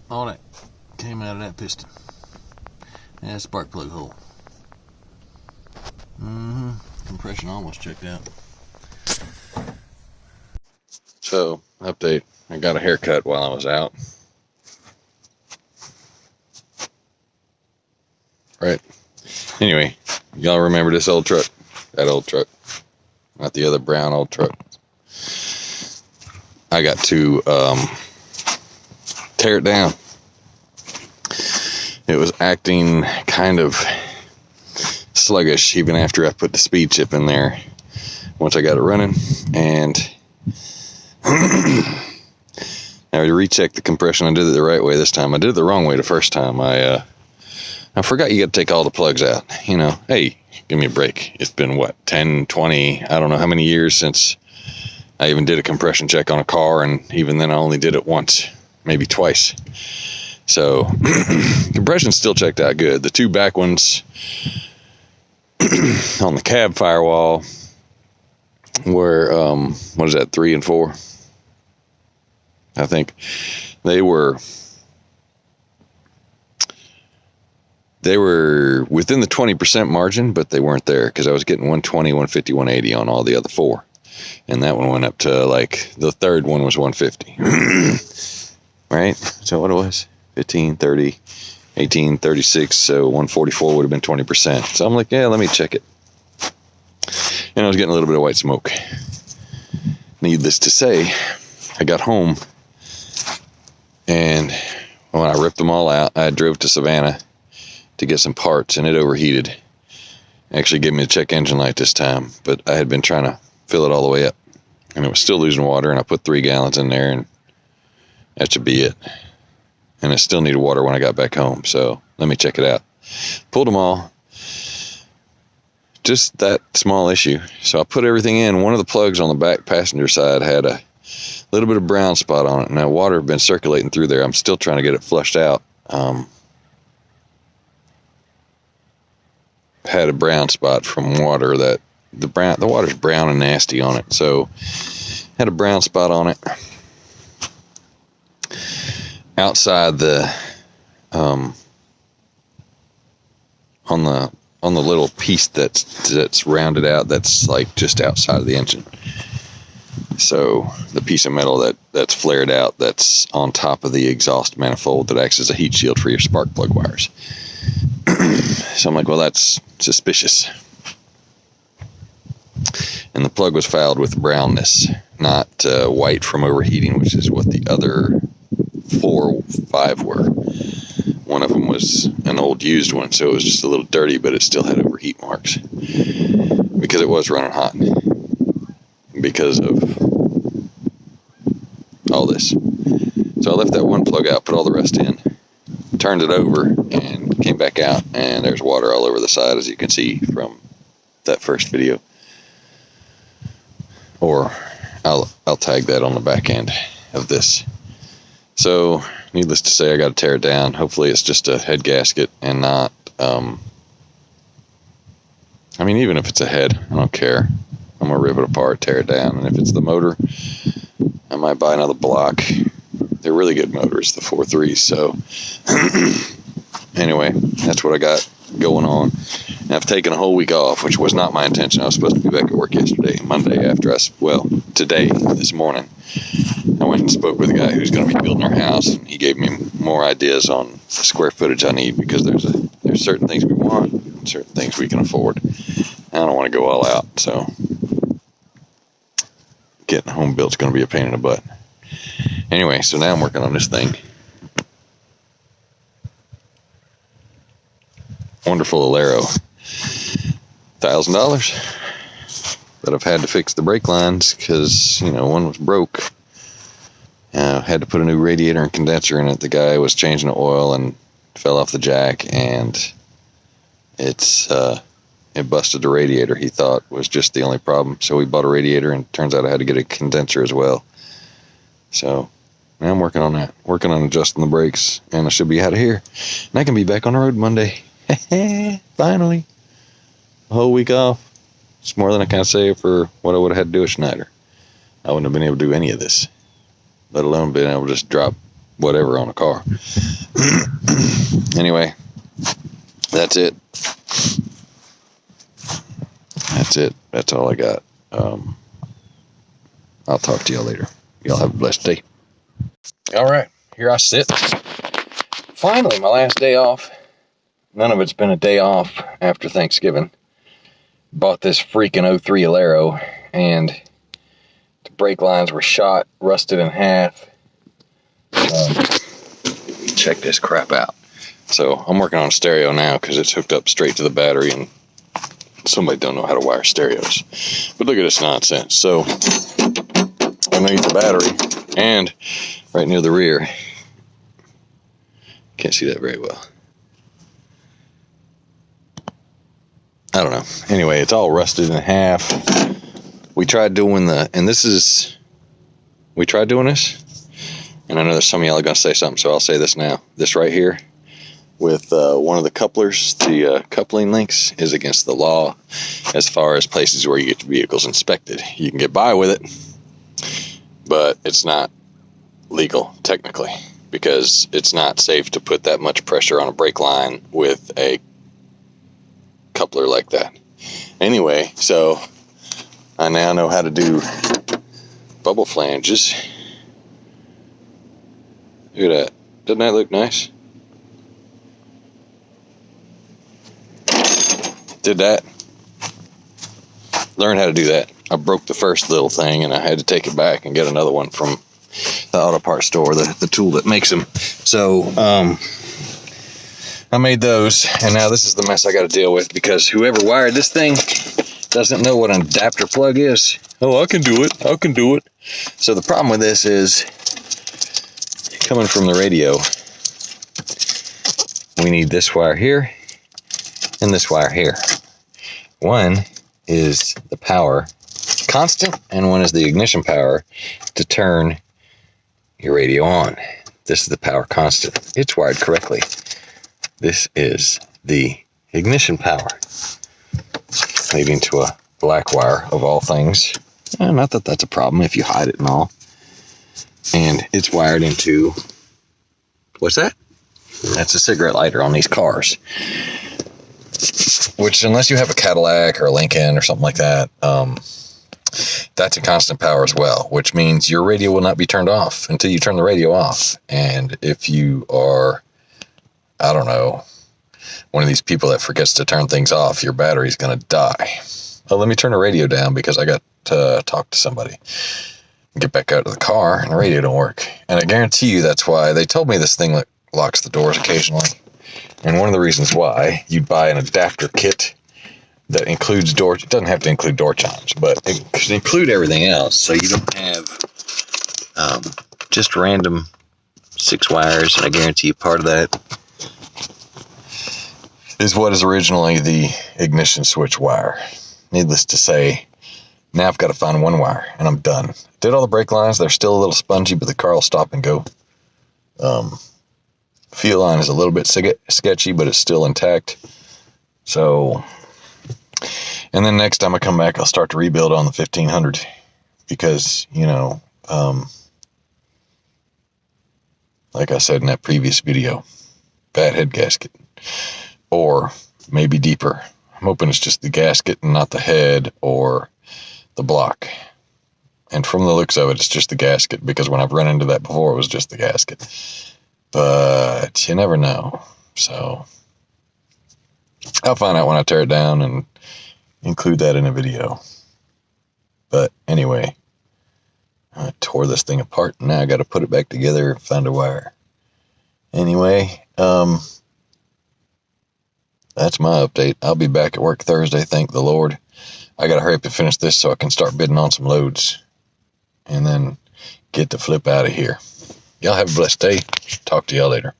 all that came out of that piston. And spark plug hole. Compression almost checked out. So, update. I got a haircut while I was out. Right. Anyway, y'all remember this old truck? That old truck. Not the other brown old truck. I got to tear it down. It was acting kind of sluggish even after I put the speed chip in there once I got it running. And I rechecked the compression. I did it the right way this time. I did it the wrong way the first time. I forgot you got to take all the plugs out. You know, hey, give me a break. It's been what, 10, 20, I don't know how many years since I even did a compression check on a car, and even then I only did it once, maybe twice. So compression still checked out good. The two back ones on the cab firewall were what is that, 3 and 4? I think they were within the 20% margin, but they weren't there because I was getting 120, 150, 180 on all the other 4. And that one went up to, like, the third one was 150. Right? So what it was? 15, 30, 18, 36. So 144 would have been 20%. So I'm like, yeah, let me check it. And I was getting a little bit of white smoke. Needless to say, I got home, and when I ripped them all out, I drove to Savannah to get some parts, and it overheated. Actually gave me a check engine light this time, but I had been trying to fill it all the way up, and it was still losing water, and I put 3 gallons in there, and that should be it. And it still needed water when I got back home, so let me check it out. Pulled them all. Just that small issue. So I put everything in. One of the plugs on the back passenger side had a little bit of brown spot on it. Now, water had been circulating through there. I'm still trying to get it flushed out. Had a brown spot from water that the water's brown and nasty on it. So had a brown spot on it. Outside the on the little piece that's rounded out, that's like just outside of the engine. So the piece of metal that's flared out, that's on top of the exhaust manifold that acts as a heat shield for your spark plug wires. So I'm like, well, that's suspicious. And the plug was fouled with brownness, not white from overheating, which is what the other 4, 5 were. One of them was an old used one, so it was just a little dirty, but it still had overheat marks because it was running hot because of all this. So I left that one plug out, put all the rest in, turned it over, and came back out, and there's water all over the side, as you can see from that first video. Or I'll tag that on the back end of this. So, needless to say, I got to tear it down. Hopefully it's just a head gasket and not, I mean, even if it's a head, I don't care. I'm going to rip it apart, tear it down. And if it's the motor, I might buy another block. They're really good motors, the 4.3s. So, anyway, that's what I got going on. And I've taken a whole week off, which was not my intention. I was supposed to be back at work yesterday, Monday, today, this morning. I went and spoke with a guy who's going to be building our house, and he gave me more ideas on the square footage I need, because there's certain things we want and certain things we can afford. I don't want to go all out, so getting a home built is going to be a pain in the butt. Anyway, so now I'm working on this thing. Wonderful Alero. $1,000. But I've had to fix the brake lines because, one was broke. Had to put a new radiator and condenser in it. The guy was changing the oil and fell off the jack, and it busted the radiator. He thought was just the only problem. So we bought a radiator, and it turns out I had to get a condenser as well. So now I'm working on that. Working on adjusting the brakes, and I should be out of here. And I can be back on the road Monday. Finally. A whole week off. It's more than I can say for what I would have had to do at Schneider. I wouldn't have been able to do any of this, let alone being able to just drop whatever on a car. Anyway, that's it. That's all I got. I'll talk to y'all later. Y'all have a blessed day. All right, here I sit. Finally, my last day off. None of it's been a day off after Thanksgiving. Bought this freaking 03 Alero, and the brake lines were shot, rusted in half. Check this crap out. So I'm working on stereo now because it's hooked up straight to the battery, and somebody don't know how to wire stereos. But look at this nonsense. So underneath the battery and right near the rear, can't see that very well. I don't know. Anyway, it's all rusted in half. We tried doing we tried doing this, and I know there's some of y'all are going to say something, so I'll say this now. This right here with one of the couplers, the coupling links, is against the law as far as places where you get your vehicles inspected. You can get by with it, but it's not legal technically, because it's not safe to put that much pressure on a brake line with a coupler like that. Anyway, so I now know how to do bubble flanges. Look at that. Doesn't that look nice? Did that. Learned how to do that. I broke the first little thing and I had to take it back and get another one from the auto parts store, the tool that makes them. So I made those, and now this is the mess I got to deal with, because whoever wired this thing doesn't know what an adapter plug is. Oh, I can do it. So the problem with this is, coming from the radio, we need this wire here and this wire here. One is the power constant, and one is the ignition power to turn your radio on. This is the power constant. It's wired correctly. This is the ignition power, leading to a black wire of all things. Not that that's a problem if you hide it and all. And it's wired into, what's that? That's a cigarette lighter on these cars. Which, unless you have a Cadillac or a Lincoln or something like that, that's a constant power as well, which means your radio will not be turned off until you turn the radio off. And if you are, I don't know, one of these people that forgets to turn things off, your battery's going to die. Oh, let me turn the radio down because I got to talk to somebody. Get back out of the car and the radio don't work. And I guarantee you that's why they told me this thing locks the doors occasionally. And one of the reasons why you'd buy an adapter kit that includes doors, it doesn't have to include door chimes, but it should include everything else, so you don't have just random 6 wires. And I guarantee you part of that is what is originally the ignition switch wire. Needless to say, now I've got to find one wire and I'm done. Did all the brake lines. They're still a little spongy, but the car will stop and go. Feel line is a little bit sketchy, but it's still intact. So, and then next time I come back, I'll start to rebuild on the 1500, because, like I said in that previous video, bad head gasket, or maybe deeper. I'm hoping it's just the gasket and not the head or the block. And from the looks of it, it's just the gasket, because when I've run into that before, it was just the gasket. But you never know. So I'll find out when I tear it down and include that in a video. But anyway, I tore this thing apart, and now I got to put it back together and find a wire. Anyway, that's my update. I'll be back at work Thursday, thank the Lord. I got to hurry up and finish this so I can start bidding on some loads and then get the flip out of here. Y'all have a blessed day. Talk to y'all later.